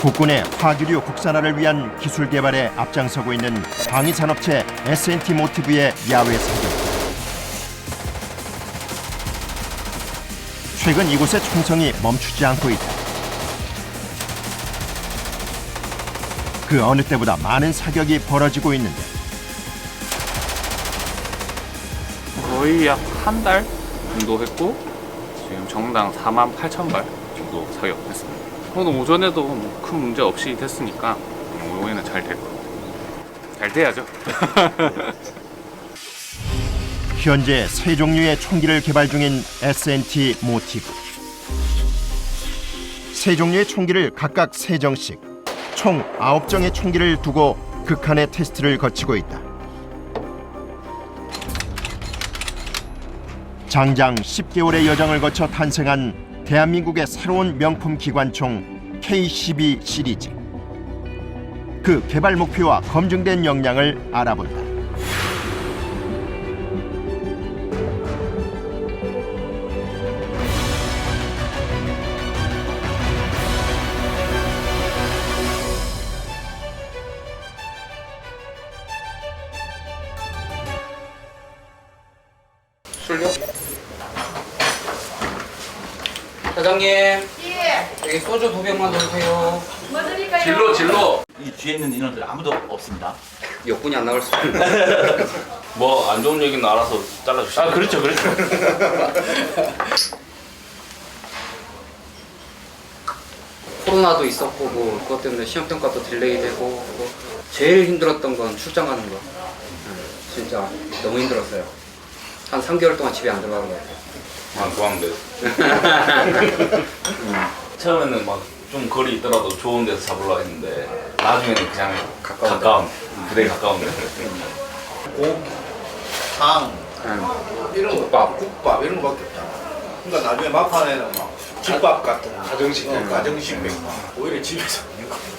국군의 화기류 국산화를 위한 기술 개발에 앞장서고 있는 방위산업체 S&T 모티브의 야외 사격. 최근 이곳의 총성이 멈추지 않고 있다. 그 어느 때보다 많은 사격이 벌어지고 있는데 거의 약 한 달 정도 했고 지금 정당 48,000발 정도 사격했습니다. 오늘 오전에도 뭐 큰 문제 없이 됐으니까 오후에는 잘 될 것 같아요. 잘 돼야죠. 현재 세 종류의 총기를 개발 중인 S&T 모티브. 세 종류의 총기를 각각 3정씩 총 9정의 총기를 두고 극한의 테스트를 거치고 있다. 장장 10개월의 여정을 거쳐 탄생한 대한민국의 새로운 명품 기관총 K12 시리즈. 그 개발 목표와 검증된 역량을 알아본다. 술요? 사장님, 예. 여기 소주 2병만 넣으세요. 뭐 드릴까요? 진로. 이 뒤에 있는 인원들 아무도 없습니다. 욕군이 안 나올 수도 있고. 뭐 안 좋은 얘기는 알아서 잘라주시죠. 아 그렇죠. 코로나도 있었고 뭐 그것 때문에 시험 평가도 딜레이 되고 뭐 제일 힘들었던 건 출장 가는 거. 진짜 너무 힘들었어요. 한 3개월 동안 집에 안 들어가는 거 같아요. 고맙네. 처음에는 막 좀 거리 있더라도 좋은 데서 잡으려고 했는데 나중에는 그냥 가까운 부대에 가까운데. 고, 탕, 이런 거, 국밥. 국밥 이런 거밖에 없잖아. 그러니까 나중에 막판에는 막 집밥 같은 가정식, 가정식 맥주. 오히려 집에서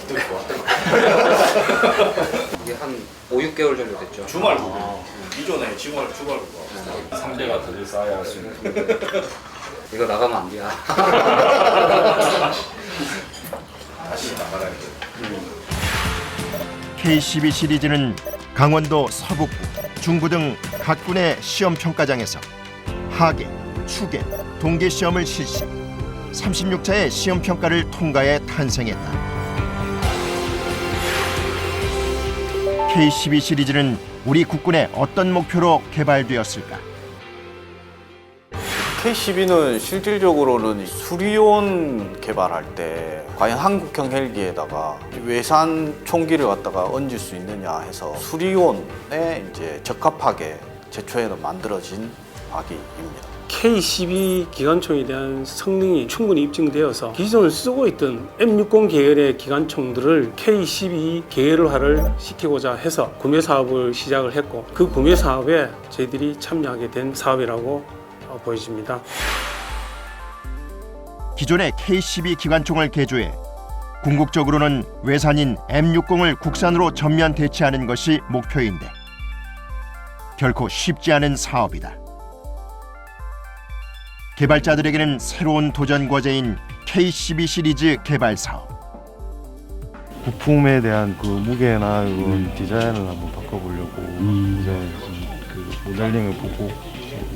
듣고 왔던 이게 한 5, 6개월 정도 됐죠. 주말 부부. 이전에 주말 부부. 3대가 더 쌓여야 할 수 있는. 이거 나가면 안 돼요. 다시 나가라 이제. K12 시리즈는 강원도 서북부, 중부 등 각 군의 시험 평가장에서 하계, 추계, 동계 시험을 실시. 36차의 시험 평가를 통과해 탄생했다. K12 시리즈는 우리 국군의 어떤 목표로 개발되었을까? K12는 실질적으로는 수리온 개발할 때 과연 한국형 헬기에다가 외산 총기를 갖다가 얹을 수 있느냐 해서 수리온에 이제 적합하게 제초해서 만들어진 화기입니다. K12 기관총에 대한 성능이 충분히 입증되어서 기존 쓰고 있던 M60 계열의 기관총들을 K12 계열화를 시키고자 해서 구매 사업을 시작을 했고 그 구매 사업에 저희들이 참여하게 된 사업이라고 보여집니다. 기존의 K12 기관총을 개조해 궁극적으로는 외산인 M60을 국산으로 전면 대체하는 것이 목표인데 결코 쉽지 않은 사업이다. 개발자들에게는 새로운 도전 과제인 K12 시리즈 개발 사업. 부품에 대한 그 무게나 이런 디자인을 한번 바꿔보려고 이제 그 모델링을 보고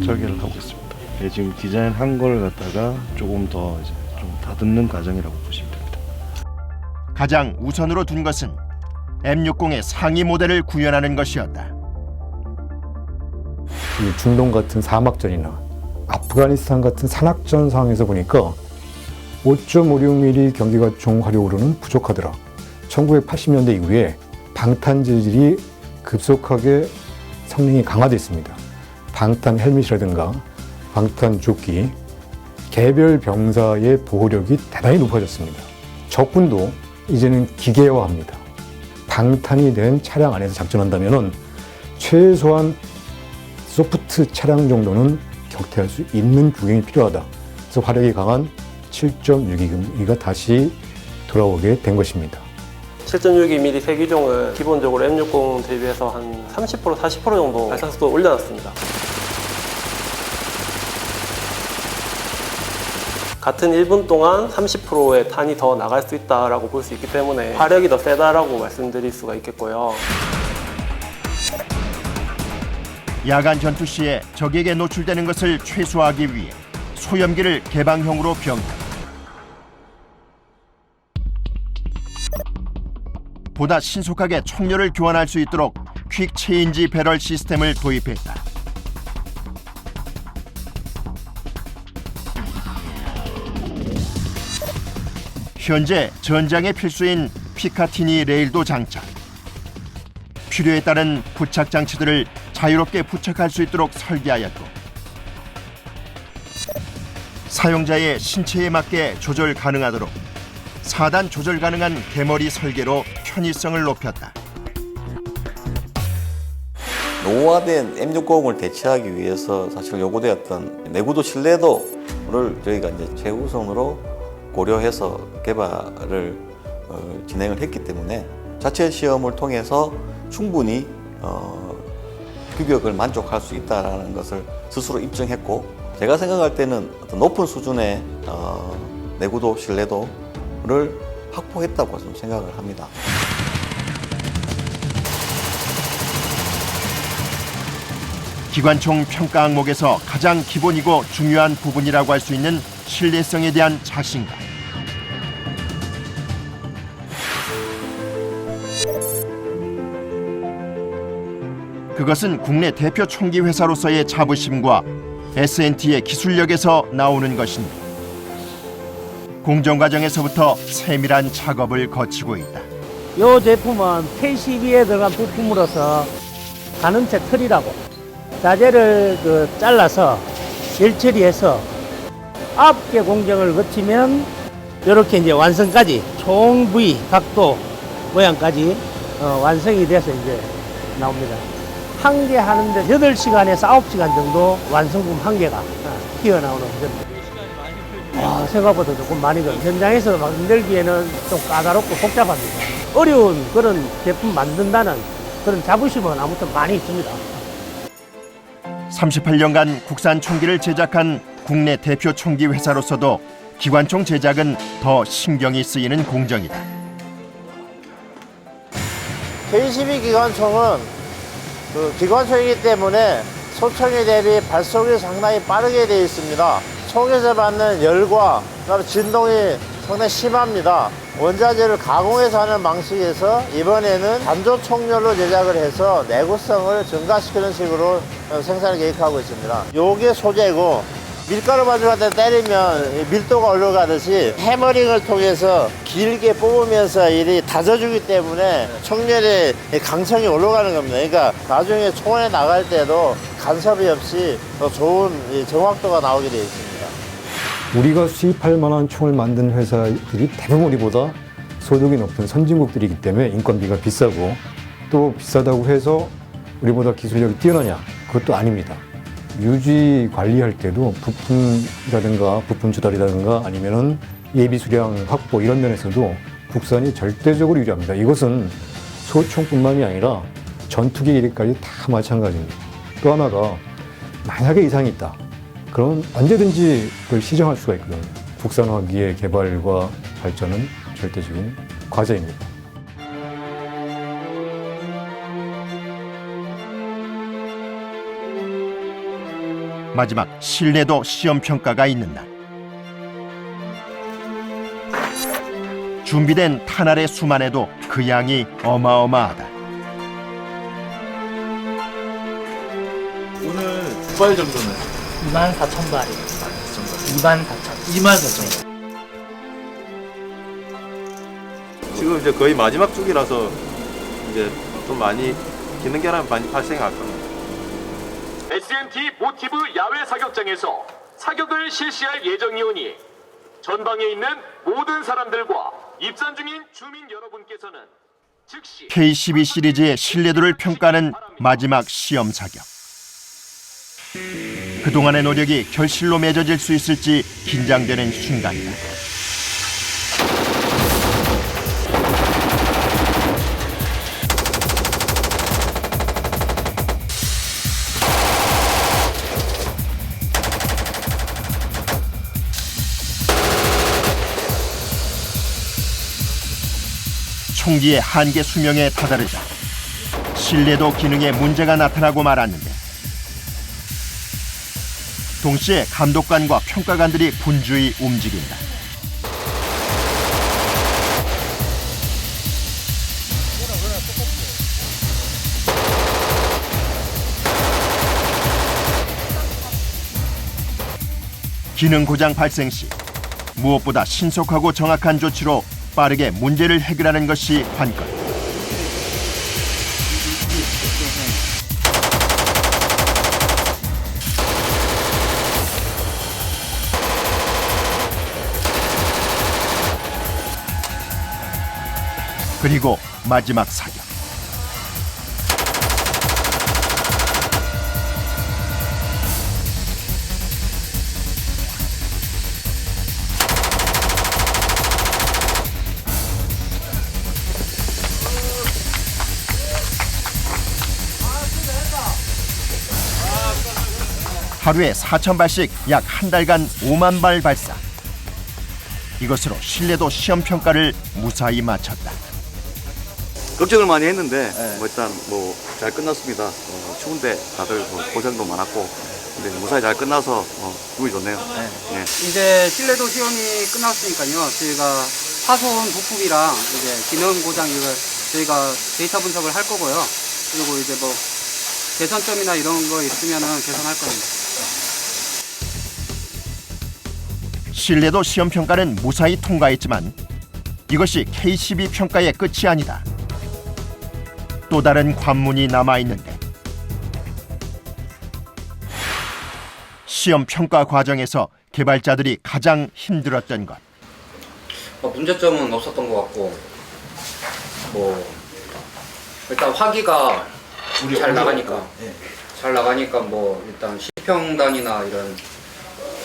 설계를 하고 있습니다. 네, 지금 디자인한 걸 갖다가 조금 더 이제 좀 다듬는 과정이라고 보시면 됩니다. 가장 우선으로 둔 것은 M60의 상위 모델을 구현하는 것이었다. 중동 같은 사막전이나 아프가니스탄 같은 산악전 상황에서 보니까 5.56mm 경기관총 활용으로는 부족하더라. 1980년대 이후에 방탄 재질이 급속하게 성능이 강화됐습니다. 방탄 헬멧이라든가 방탄 조끼, 개별 병사의 보호력이 대단히 높아졌습니다. 적군도 이제는 기계화합니다. 방탄이 된 차량 안에서 작전한다면 최소한 소프트 차량 정도는 격퇴할 수 있는 구경이 필요하다. 그래서 화력이 강한 7.62mm 다시 돌아오게 된 것입니다. 7.62mm 세 기종은 기본적으로 M60 대비해서 한 30%, 40% 정도 발사속도 올려놨습니다. 같은 1분 동안 30%의 탄이 더 나갈 수 있다라고 볼 수 있기 때문에 화력이 더 세다라고 말씀드릴 수가 있겠고요. 야간 전투 시에 적에게 노출되는 것을 최소화하기 위해 소염기를 개방형으로 변경. 보다 신속하게 총료를 교환할 수 있도록 퀵 체인지 배럴 시스템을 도입했다. 현재 전장에 필수인 피카티니 레일도 장착. 필요에 따른 부착 장치들을 자유롭게 부착할 수 있도록 설계하였고, 사용자의 신체에 맞게 조절 가능하도록 4단 조절 가능한 개머리 설계로 편의성을 높였다. 노후화된 M690을 대체하기 위해서 사실 요구되었던 내구도 신뢰도를 저희가 이제 최우선으로 고려해서 개발을 진행을 했기 때문에 자체 시험을 통해서 충분히 규격을 만족할 수 있다는 것을 스스로 입증했고, 제가 생각할 때는 어떤 높은 수준의 내구도 신뢰도를 확보했다고 좀 생각을 합니다. 기관총 평가 항목에서 가장 기본이고 중요한 부분이라고 할 수 있는 신뢰성에 대한 자신감. 그것은 국내 대표 총기 회사로서의 자부심과 S&T의 기술력에서 나오는 것입니다. 공정 과정에서부터 세밀한 작업을 거치고 있다. 이 제품은 K12에 들어간 부품으로서 가늠체 틀이라고 자재를 잘라서 열처리해서 9개 공정을 거치면 이렇게 이제 완성까지 총 부위, 각도, 모양까지 완성이 돼서 이제 나옵니다. 한 개 하는데 8시간에서 9시간 정도 완성품 한 개가 튀어나오는 그런. 생각보다 조금 많이 걸려요. 현장에서 만들기에는 좀 까다롭고 복잡합니다. 어려운 그런 제품 만든다는 그런 자부심은 아무튼 많이 있습니다. 38년간 국산 총기를 제작한 국내 대표 총기 회사로서도 기관총 제작은 더 신경이 쓰이는 공정이다. K12 기관총은 기관총이기 때문에 소총에 대비 발속이 상당히 빠르게 되어 있습니다. 총에서 받는 열과 그다음에 진동이 상당히 심합니다. 원자재를 가공해서 하는 방식에서 이번에는 단조 총열로 제작을 해서 내구성을 증가시키는 식으로 생산을 계획하고 있습니다. 요게 소재고, 밀가루 반죽한테 때리면 밀도가 올라가듯이 해머링을 통해서 길게 뽑으면서 이리 다져주기 때문에 총열의 강성이 올라가는 겁니다. 그러니까 나중에 총에 나갈 때도 간섭이 없이 더 좋은 정확도가 나오게 되어 있습니다. 우리가 수입할 만한 총을 만든 회사들이 대부분 우리보다 소득이 높은 선진국들이기 때문에 인건비가 비싸고, 또 비싸다고 해서 우리보다 기술력이 뛰어나냐? 그것도 아닙니다. 유지 관리할 때도 부품이라든가 부품 조달이라든가 아니면은 예비 수량 확보 이런 면에서도 국산이 절대적으로 유리합니다. 이것은 소총뿐만이 아니라 전투기 일까지 다 마찬가지입니다. 또 하나가 만약에 이상이 있다. 그럼 언제든지 그걸 시정할 수가 있거든요. 국산화기의 개발과 발전은 절대적인 과제입니다. 마지막 신뢰도 시험 평가가 있는 날. 준비된 탄알의 수만 해도 그 양이 어마어마하다. 오늘 몇 발 정도는? 24,000발이에요. 24,000. 지금 이제 거의 마지막 주기라서 이제 좀 많이 기능 결함이 많이 발생할 겁니다. S&T 모티브 야외 사격장에서 사격을 실시할 예정이오니 전방에 있는 모든 사람들과 입산 중인 주민 여러분께서는 즉시 K12 시리즈의 신뢰도를 평가하는 마지막 시험 사격. 그동안의 노력이 결실로 맺어질 수 있을지 긴장되는 순간이다. 총기의 한계 수명에 다다르자 신뢰도 기능에 문제가 나타나고 말았는데 동시에 감독관과 평가관들이 분주히 움직인다. 기능 고장 발생 시 무엇보다 신속하고 정확한 조치로 빠르게 문제를 해결하는 것이 관건. 그리고 마지막 사격. 하루에 4,000발씩 약 한 달간 5만 발 발사. 이것으로 신뢰도 시험 평가를 무사히 마쳤다. 걱정을 많이 했는데 일단 잘 끝났습니다. 추운데 다들 고생도 많았고 근데 무사히 잘 끝나서 기분이 좋네요. 네. 이제 신뢰도 시험이 끝났으니까요. 저희가 파손 부품이랑 이제 기능 고장 이걸 저희가 데이터 분석을 할 거고요. 그리고 이제 뭐 개선점이나 이런 거 있으면은 개선할 겁니다. 신뢰도 시험 평가는 무사히 통과했지만 이것이 K12 평가의 끝이 아니다. 또 다른 관문이 남아 있는데 시험 평가 과정에서 개발자들이 가장 힘들었던 것. 문제점은 없었던 것 같고 일단 화기가 잘 나가니까 일단 시평단이나 이런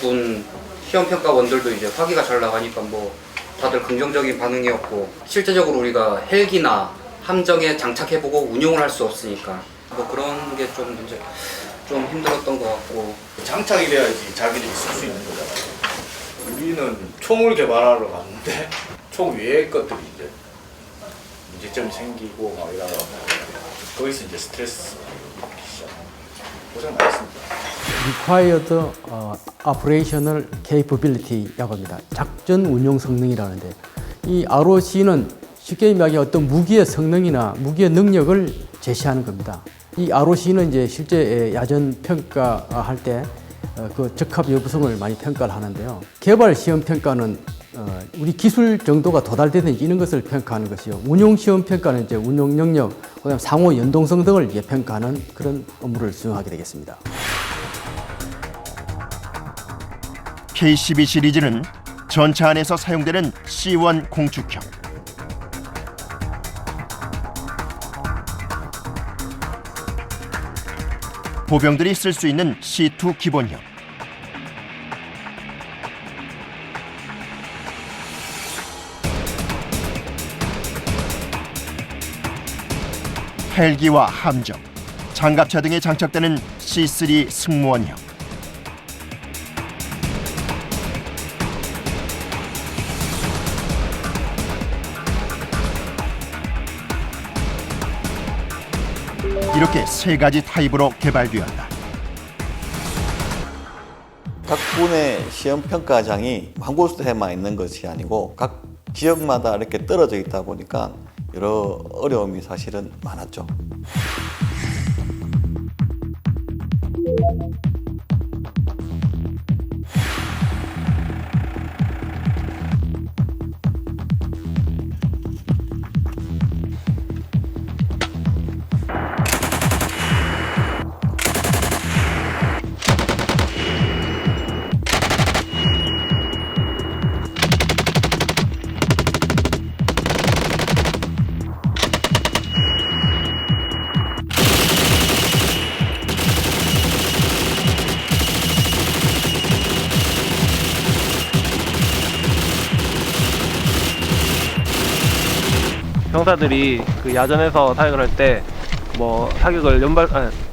군 시험평가원들도 이제 화기가 잘 나가니까 다들 긍정적인 반응이었고 실제적으로 우리가 헬기나 함정에 장착해보고 운용을 할 수 없으니까 그런 게 좀 힘들었던 것 같고 장착이 돼야지 자기들이 쓸 수 있는 거잖아요. 우리는 총을 개발하러 갔는데 총 외의 것들이 이제 문제점이 생기고 막 이러다 거기서 이제 스트레스 받기 시작하고 고생 많았습니다. Required Operational Capability라고 합니다. 작전 운용 성능이라는데 이 ROC는 쉽게 말하면 어떤 무기의 성능이나 무기의 능력을 제시하는 겁니다. 이 ROC는 이제 실제 야전 평가할 때 그 적합 여부성을 많이 평가를 하는데요. 개발 시험 평가는 우리 기술 정도가 도달되는지 이런 것을 평가하는 것이요. 운용 시험 평가는 이제 운용 능력, 그다음 상호 연동성 등을 평가하는 그런 업무를 수행하게 되겠습니다. K12 시리즈는 전차 안에서 사용되는 C1 공축형. 보병들이 쓸 수 있는 C2 기본형. 헬기와 함정, 장갑차 등에 장착되는 C3 승무원형. 이렇게 세 가지 타입으로 개발되었다. 각 군의 시험 평가장이 한 곳에만 있는 것이 아니고 각 지역마다 이렇게 떨어져 있다 보니까 여러 어려움이 사실은 많았죠. 병사들이 그 야전에서 사격을 할 때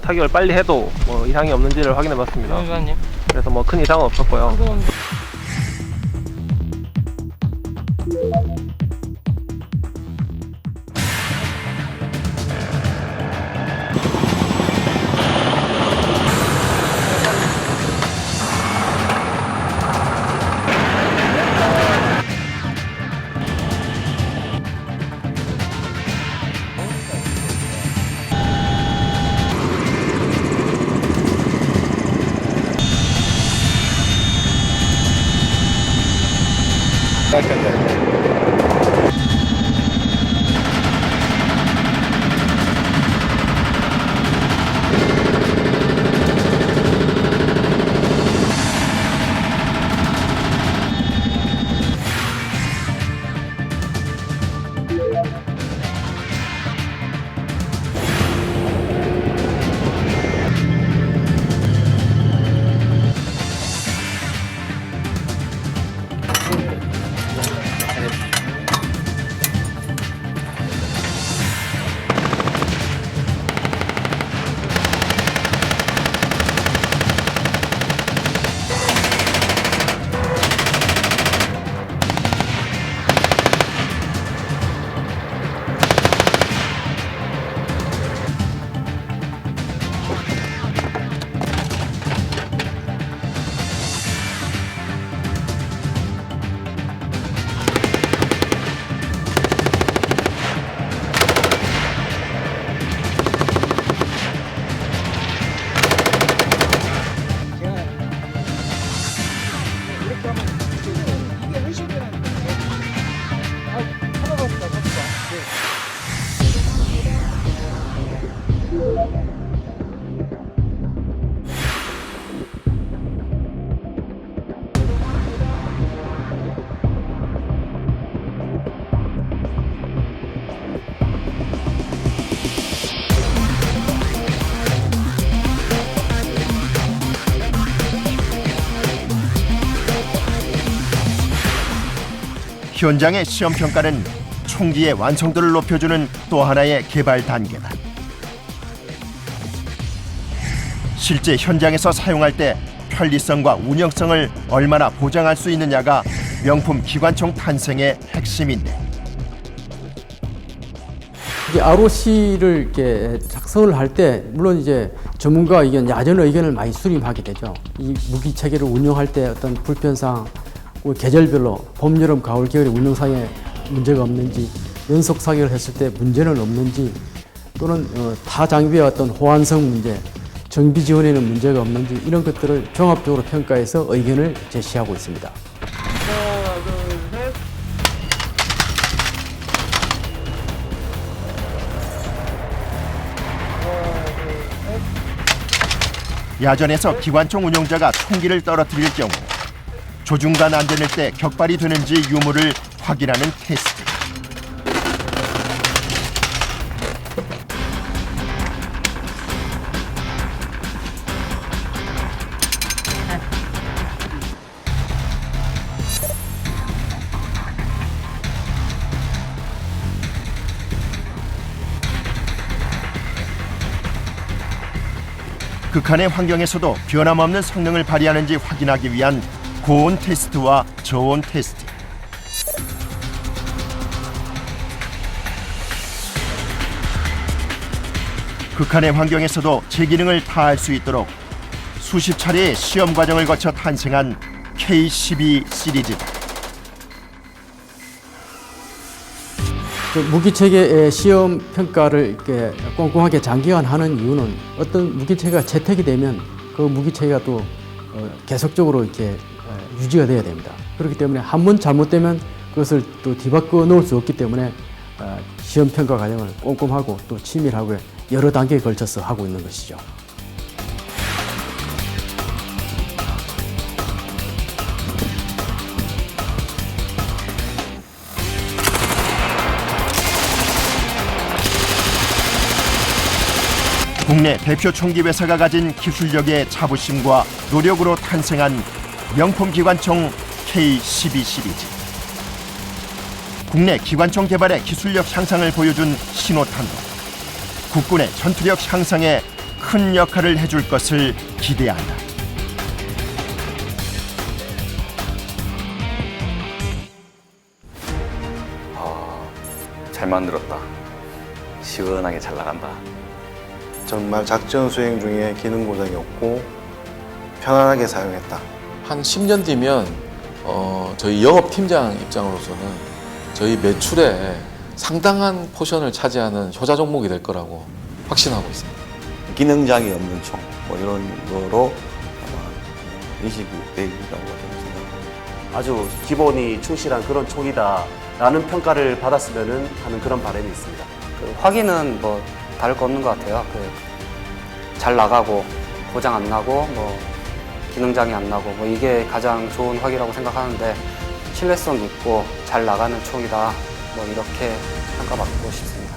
타격을 빨리 해도 이상이 없는지를 확인해봤습니다. 그래서 큰 이상은 없었고요. 현장의 시험 평가는 총기의 완성도를 높여주는 또 하나의 개발 단계다. 실제 현장에서 사용할 때 편리성과 운영성을 얼마나 보장할 수 있느냐가 명품 기관총 탄생의 핵심인데. 이게 ROC를 이렇게 작성을 할 때 물론 이제 전문가 의견, 야전 의견을 많이 수렴하게 되죠. 이 무기 체계를 운영할 때 어떤 불편사항, 계절별로 봄, 여름, 가을, 겨울의 운영상에 문제가 없는지, 연속 사격을 했을 때 문제는 없는지, 또는 타 장비의 어떤 호환성 문제, 정비 지원에는 문제가 없는지 이런 것들을 종합적으로 평가해서 의견을 제시하고 있습니다. 하나, 둘, 셋. 야전에서 기관총 운용자가 총기를 떨어뜨릴 경우 조준간 안전일 때 격발이 되는지 유무를 확인하는 테스트. 극한의 환경에서도 변함없는 성능을 발휘하는지 확인하기 위한 고온 테스트와 저온 테스트. 극한의 환경에서도 제 기능을 다할 수 있도록 수십 차례의 시험 과정을 거쳐 탄생한 K12 시리즈다. 무기체계의 시험 평가를 이렇게 꼼꼼하게 장기간 하는 이유는 어떤 무기체계가 채택이 되면 그 무기체계가 또 계속적으로 이렇게 유지가 돼야 됩니다. 그렇기 때문에 한 번 잘못되면 그것을 또 뒤바꿔 놓을 수 없기 때문에 시험 평가 과정을 꼼꼼하고 또 치밀하고 여러 단계에 걸쳐서 하고 있는 것이죠. 국내 대표 총기 회사가 가진 기술력의 자부심과 노력으로 탄생한 명품 기관총 K12 시리즈. 국내 기관총 개발의 기술력 향상을 보여준 신호탄도 국군의 전투력 향상에 큰 역할을 해줄 것을 기대한다. 잘 만들었다. 시원하게 잘 나간다. 정말 작전 수행 중에 기능 고장이 없고 편안하게 사용했다. 한 10년 뒤면 저희 영업팀장 입장으로서는 저희 매출에 상당한 포션을 차지하는 효자 종목이 될 거라고 확신하고 있습니다. 기능장이 없는 총, 이런 거로 아마 인식이 되리라고 생각합니다. 아주 기본이 충실한 그런 총이다라는 평가를 받았으면 하는 그런 바람이 있습니다. 확인은 뭐 다를 거 없는 것 같아요. 잘 나가고 고장 안 나고 뭐 기능장애 안 나고 뭐 이게 가장 좋은 화기라고 생각하는데 신뢰성 있고 잘 나가는 총이다 뭐 이렇게 평가받고 싶습니다.